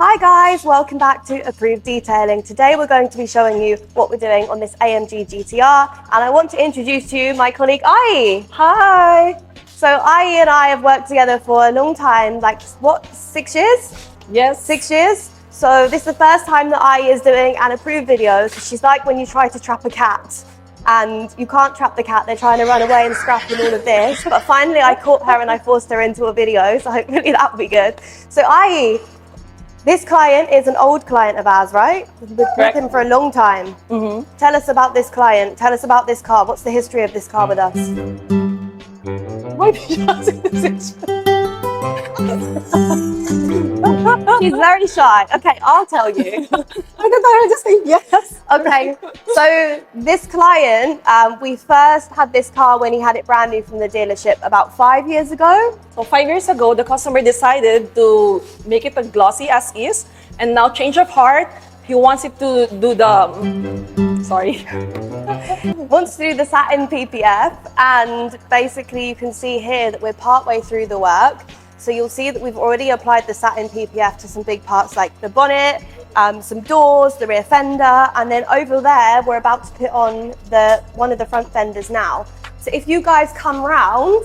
Hi guys, welcome back to Approved Detailing. Today we're going to be showing you what we're doing on this AMG GTR, and I want to introduce to you my colleague Ai. Hi! So Ai and I have worked together for a long time, like what, 6 years? Yes. 6 years? So this is the first time that Ai is doing an approved video. So she's like when you try to trap a cat and you can't trap the cat, they're trying to run away and scrap and all of this. But finally I caught her and I forced her into a video, so hopefully that'll be good. So Ai, this client is an old client of ours, right? We've been with him for a long time. Tell us about this client. Tell us about this car. What's the history of this car with us? She's very shy. Okay, I'll tell you. I thought I would just say yes. Okay, so this client, we first had this car when he had it brand new from the dealership about 5 years ago. So 5 years ago, the customer decided to make it a glossy as is, and now change of heart, he wants it to do the, sorry. Wants to do the Satin PPF, and basically you can see here that we're partway through the work. So you'll see that we've already applied the Satin PPF to some big parts like the bonnet, some doors, the rear fender, and then over there we're about to put on one of the front fenders now. So if you guys come round,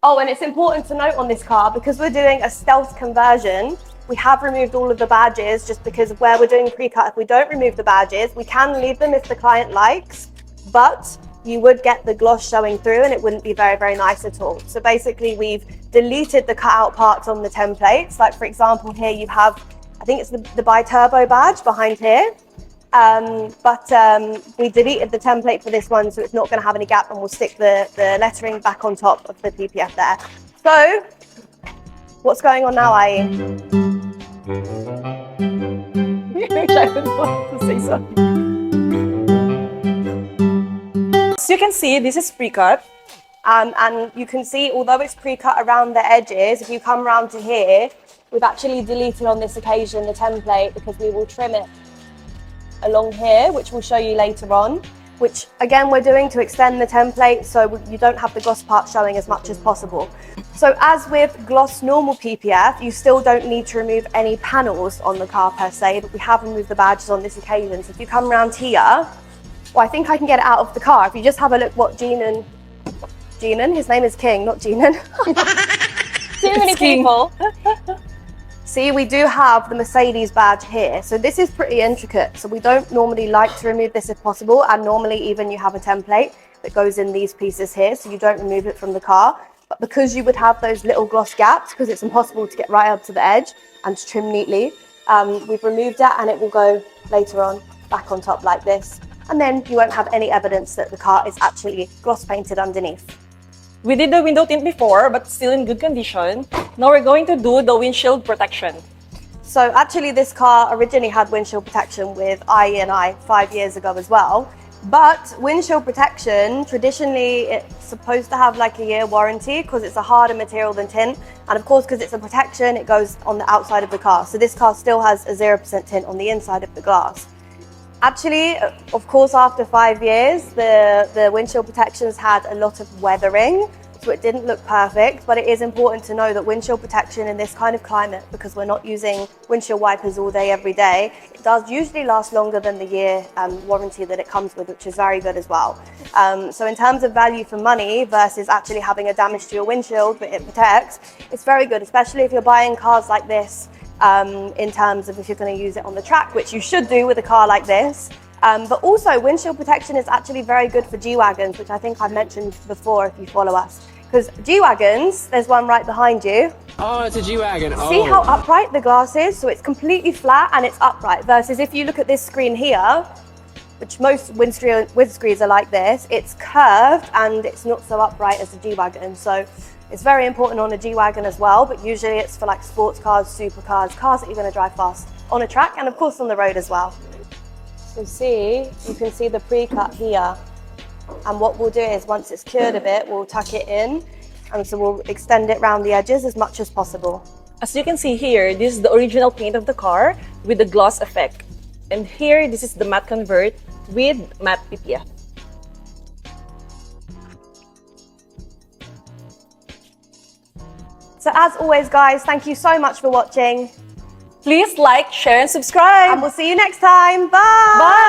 oh, and it's important to note on this car, because we're doing a stealth conversion, we have removed all of the badges just because of where we're doing pre-cut. If we don't remove the badges, we can leave them if the client likes, but you would get the gloss showing through and it wouldn't be very, very nice at all. So basically we've deleted the cutout parts on the templates. Like for example, here you have, I think it's the bi-turbo badge behind here. We deleted the template for this one, so it's not going to have any gap, and we'll stick the lettering back on top of the PPF there. So what's going on now, Ai? I don't want to say something. As you can see, this is pre-cut. And you can see, although it's pre-cut around the edges, if you come around to here, we've actually deleted on this occasion the template because we will trim it along here, which we'll show you later on, which again we're doing to extend the template so you don't have the gloss part showing as much as possible. So as with gloss normal PPF, you still don't need to remove any panels on the car per se, but we have removed the badges on this occasion. So if you come around here, well, I think I can get it out of the car. If you just have a look what Jeanan, his name is King, not Jeanan. Too many people. See, we do have the Mercedes badge here. So this is pretty intricate. So we don't normally like to remove this if possible. And normally even you have a template that goes in these pieces here, so you don't remove it from the car. But because you would have those little gloss gaps, because it's impossible to get right up to the edge and to trim neatly, we've removed that, and it will go later on back on top like this. And then you won't have any evidence that the car is actually gloss painted underneath. We did the window tint before, but still in good condition. Now we're going to do the windshield protection. So actually this car originally had windshield protection with Ai and I 5 years ago as well. But windshield protection, traditionally it's supposed to have like a year warranty because it's a harder material than tint. And of course, because it's a protection, it goes on the outside of the car. So this car still has a 0% tint on the inside of the glass. Actually, of course, after 5 years, the windshield protections had a lot of weathering, so it didn't look perfect, but it is important to know that windshield protection in this kind of climate, because we're not using windshield wipers all day, every day, it does usually last longer than the year warranty that it comes with, which is very good as well. So in terms of value for money versus actually having a damage to your windshield, but it protects, it's very good, especially if you're buying cars like this. In terms of if you're going to use it on the track, which you should do with a car like this. But also windshield protection is actually very good for G-Wagons, which I think I've mentioned before if you follow us. Because G-Wagons, there's one right behind you. Oh, it's a G-Wagon. Oh. See how upright the glass is? So it's completely flat and it's upright, versus if you look at this screen here, which most windscreens are like this, it's curved and it's not so upright as a G-Wagon. So it's very important on a G-Wagon as well, but usually it's for like sports cars, supercars, cars that you're going to drive fast on a track and of course on the road as well. So see, you can see the pre-cut here. And what we'll do is once it's cured a bit, we'll tuck it in. And so we'll extend it around the edges as much as possible. As you can see here, this is the original paint of the car with the gloss effect. And here, this is the matte convert with matte PPF. So as always, guys, thank you so much for watching. Please like, share, and subscribe. And we'll see you next time. Bye. Bye.